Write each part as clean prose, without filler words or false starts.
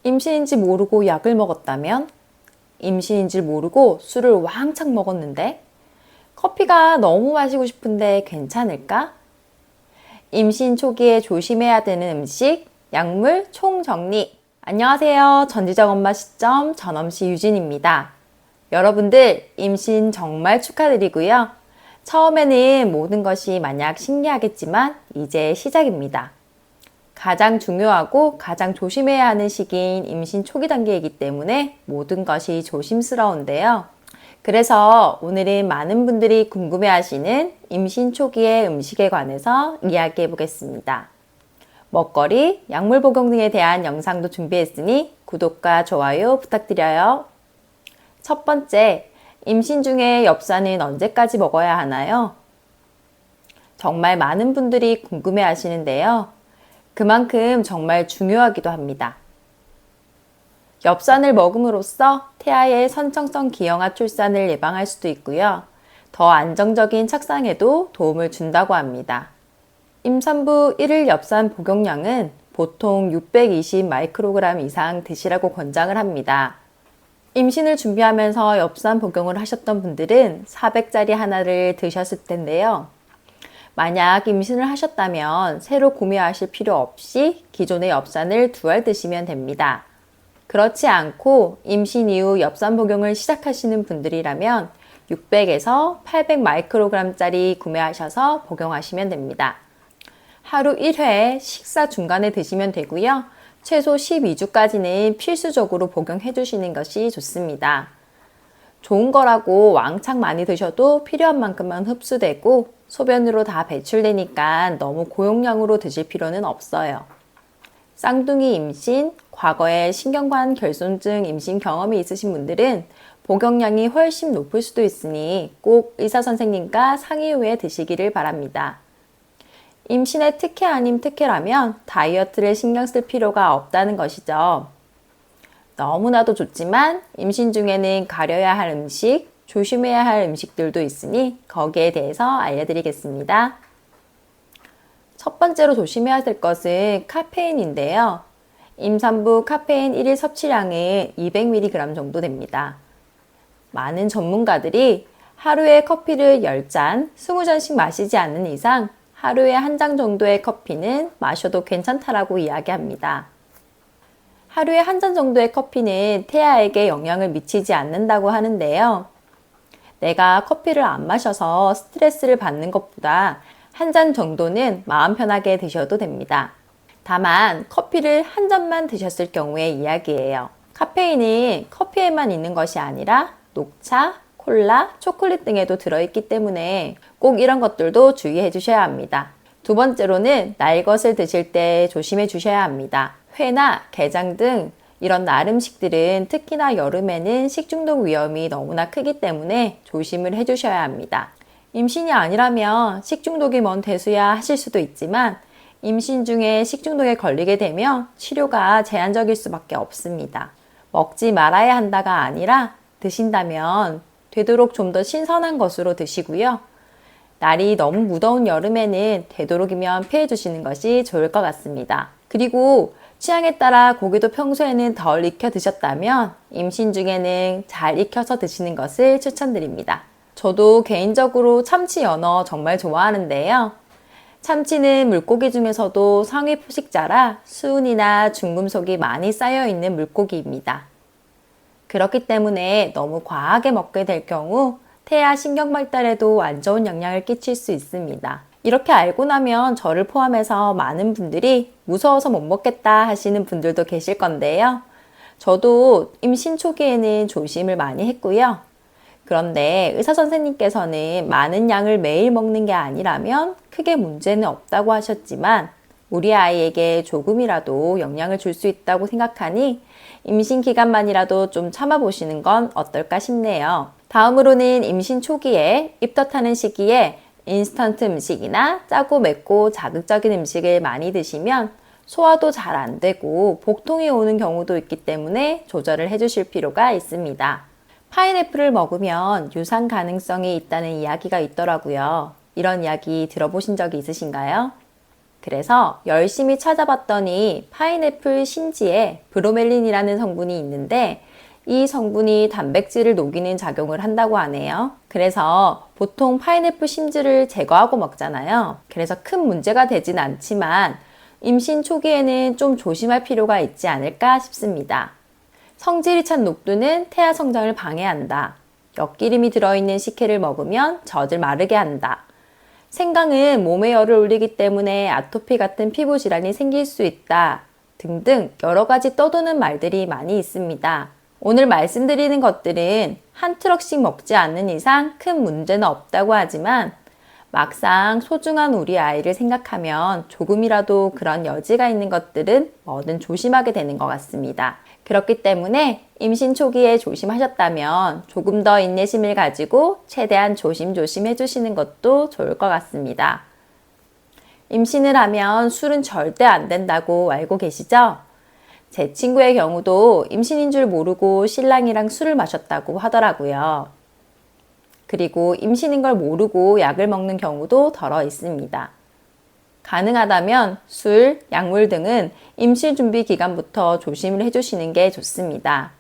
임신인지 모르고 약을 먹었다면? 임신인지 모르고 술을 왕창 먹었는데? 커피가 너무 마시고 싶은데 괜찮을까? 임신 초기에 조심해야 되는 음식, 약물 총정리. 안녕하세요. 전지적 엄마 시점 전엄씨 유진입니다. 여러분들 임신 정말 축하드리고요. 처음에는 모든 것이 마냥 신기하겠지만 이제 시작입니다. 가장 중요하고 가장 조심해야 하는 시기인 임신 초기 단계이기 때문에 모든 것이 조심스러운데요. 그래서 오늘은 많은 분들이 궁금해하시는 임신 초기의 음식에 관해서 이야기해 보겠습니다. 먹거리, 약물 복용 등에 대한 영상도 준비했으니 구독과 좋아요 부탁드려요. 첫 번째, 임신 중에 엽산은 언제까지 먹어야 하나요? 정말 많은 분들이 궁금해 하시는데요. 그만큼 정말 중요하기도 합니다. 엽산을 먹음으로써 태아의 선천성 기형아 출산을 예방할 수도 있고요. 더 안정적인 착상에도 도움을 준다고 합니다. 임산부 1일 엽산 복용량은 보통 620 마이크로그램 이상 드시라고 권장을 합니다. 임신을 준비하면서 엽산 복용을 하셨던 분들은 400짜리 하나를 드셨을 텐데요. 만약 임신을 하셨다면 새로 구매하실 필요 없이 기존의 엽산을 2알 드시면 됩니다. 그렇지 않고 임신 이후 엽산 복용을 시작하시는 분들이라면 600에서 800 마이크로그램짜리 구매하셔서 복용하시면 됩니다. 하루 1회 식사 중간에 드시면 되고요. 최소 12주까지는 필수적으로 복용해 주시는 것이 좋습니다. 좋은 거라고 왕창 많이 드셔도 필요한 만큼만 흡수되고 소변으로 다 배출되니까 너무 고용량으로 드실 필요는 없어요. 쌍둥이 임신, 과거에 신경관 결손증 임신 경험이 있으신 분들은 복용량이 훨씬 높을 수도 있으니 꼭 의사 선생님과 상의 후에 드시기를 바랍니다. 임신의 특혜 아님 특혜라면 다이어트를 신경 쓸 필요가 없다는 것이죠. 너무나도 좋지만 임신 중에는 가려야 할 음식, 조심해야 할 음식들도 있으니 거기에 대해서 알려드리겠습니다. 첫 번째로 조심해야 될 것은 카페인인데요. 임산부 카페인 1일 섭취량은 200mg 정도 됩니다. 많은 전문가들이 하루에 커피를 10잔, 20잔씩 마시지 않는 이상 하루에 한 잔 정도의 커피는 마셔도 괜찮다라고 이야기합니다. 하루에 한 잔 정도의 커피는 태아에게 영향을 미치지 않는다고 하는데요. 내가 커피를 안 마셔서 스트레스를 받는 것보다 한 잔 정도는 마음 편하게 드셔도 됩니다. 다만 커피를 한 잔만 드셨을 경우의 이야기예요. 카페인은 커피에만 있는 것이 아니라 녹차, 콜라, 초콜릿 등에도 들어있기 때문에 꼭 이런 것들도 주의해 주셔야 합니다. 두 번째로는 날 것을 드실 때 조심해 주셔야 합니다. 회나 게장 등 이런 날 음식들은 특히나 여름에는 식중독 위험이 너무나 크기 때문에 조심을 해 주셔야 합니다. 임신이 아니라면 식중독이 뭔 대수야 하실 수도 있지만 임신 중에 식중독에 걸리게 되면 치료가 제한적일 수밖에 없습니다. 먹지 말아야 한다가 아니라 드신다면 되도록 좀 더 신선한 것으로 드시고요. 날이 너무 무더운 여름에는 되도록이면 피해 주시는 것이 좋을 것 같습니다. 그리고 취향에 따라 고기도 평소에는 덜 익혀 드셨다면 임신 중에는 잘 익혀서 드시는 것을 추천드립니다. 저도 개인적으로 참치 연어 정말 좋아하는데요. 참치는 물고기 중에서도 상위 포식자라 수은이나 중금속이 많이 쌓여있는 물고기입니다. 그렇기 때문에 너무 과하게 먹게 될 경우 태아 신경 발달에도 안 좋은 영향을 끼칠 수 있습니다. 이렇게 알고 나면 저를 포함해서 많은 분들이 무서워서 못 먹겠다 하시는 분들도 계실 건데요. 저도 임신 초기에는 조심을 많이 했고요. 그런데 의사 선생님께서는 많은 양을 매일 먹는 게 아니라면 크게 문제는 없다고 하셨지만 우리 아이에게 조금이라도 영향을 줄 수 있다고 생각하니 임신 기간만이라도 좀 참아보시는 건 어떨까 싶네요. 다음으로는 임신 초기에 입덧하는 시기에 인스턴트 음식이나 짜고 맵고 자극적인 음식을 많이 드시면 소화도 잘 안 되고 복통이 오는 경우도 있기 때문에 조절을 해주실 필요가 있습니다. 파인애플을 먹으면 유산 가능성이 있다는 이야기가 있더라고요. 이런 이야기 들어보신 적이 있으신가요? 그래서 열심히 찾아봤더니 파인애플 심지에 브로멜린이라는 성분이 있는데 이 성분이 단백질을 녹이는 작용을 한다고 하네요. 그래서 보통 파인애플 심지를 제거하고 먹잖아요. 그래서 큰 문제가 되진 않지만 임신 초기에는 좀 조심할 필요가 있지 않을까 싶습니다. 성질이 찬 녹두는 태아 성장을 방해한다. 엿기름이 들어있는 식혜를 먹으면 젖을 마르게 한다. 생강은 몸에 열을 올리기 때문에 아토피 같은 피부 질환이 생길 수 있다. 등등 여러 가지 떠도는 말들이 많이 있습니다. 오늘 말씀드리는 것들은 한 트럭씩 먹지 않는 이상 큰 문제는 없다고 하지만 막상 소중한 우리 아이를 생각하면 조금이라도 그런 여지가 있는 것들은 뭐든 조심하게 되는 것 같습니다. 그렇기 때문에 임신 초기에 조심하셨다면 조금 더 인내심을 가지고 최대한 조심조심 해주시는 것도 좋을 것 같습니다. 임신을 하면 술은 절대 안 된다고 알고 계시죠? 제 친구의 경우도 임신인 줄 모르고 신랑이랑 술을 마셨다고 하더라고요. 그리고 임신인 걸 모르고 약을 먹는 경우도 덜어 있습니다. 가능하다면 술, 약물 등은 임신 준비 기간부터 조심을 해주시는 게 좋습니다.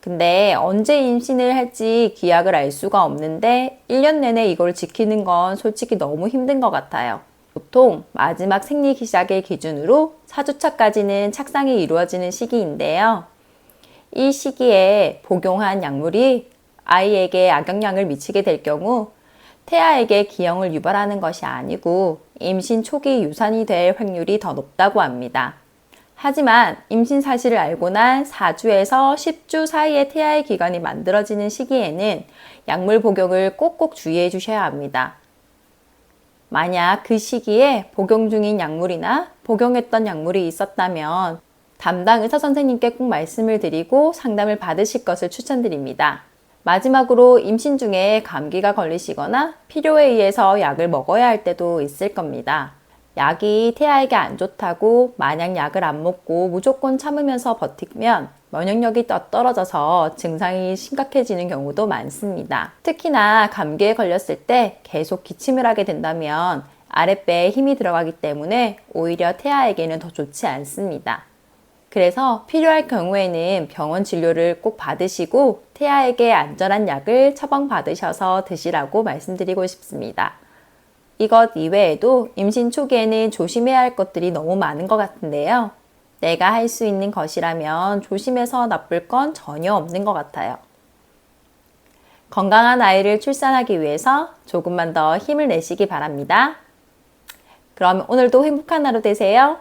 근데 언제 임신을 할지 기약을 알 수가 없는데 1년 내내 이걸 지키는 건 솔직히 너무 힘든 것 같아요. 보통 마지막 생리 시작일 기준으로 4주차까지는 착상이 이루어지는 시기인데요. 이 시기에 복용한 약물이 아이에게 악영향을 미치게 될 경우 태아에게 기형을 유발하는 것이 아니고 임신 초기 유산이 될 확률이 더 높다고 합니다. 하지만 임신 사실을 알고 난 4주에서 10주 사이의 태아의 기관이 만들어지는 시기에는 약물 복용을 꼭꼭 주의해 주셔야 합니다. 만약 그 시기에 복용 중인 약물이나 복용했던 약물이 있었다면 담당 의사 선생님께 꼭 말씀을 드리고 상담을 받으실 것을 추천드립니다. 마지막으로 임신 중에 감기가 걸리시거나 필요에 의해서 약을 먹어야 할 때도 있을 겁니다. 약이 태아에게 안 좋다고 마냥 약을 안 먹고 무조건 참으면서 버티면 면역력이 떨어져서 증상이 심각해지는 경우도 많습니다. 특히나 감기에 걸렸을 때 계속 기침을 하게 된다면 아랫배에 힘이 들어가기 때문에 오히려 태아에게는 더 좋지 않습니다. 그래서 필요할 경우에는 병원 진료를 꼭 받으시고 태아에게 안전한 약을 처방받으셔서 드시라고 말씀드리고 싶습니다. 이것 이외에도 임신 초기에는 조심해야 할 것들이 너무 많은 것 같은데요. 내가 할 수 있는 것이라면 조심해서 나쁠 건 전혀 없는 것 같아요. 건강한 아이를 출산하기 위해서 조금만 더 힘을 내시기 바랍니다. 그럼 오늘도 행복한 하루 되세요.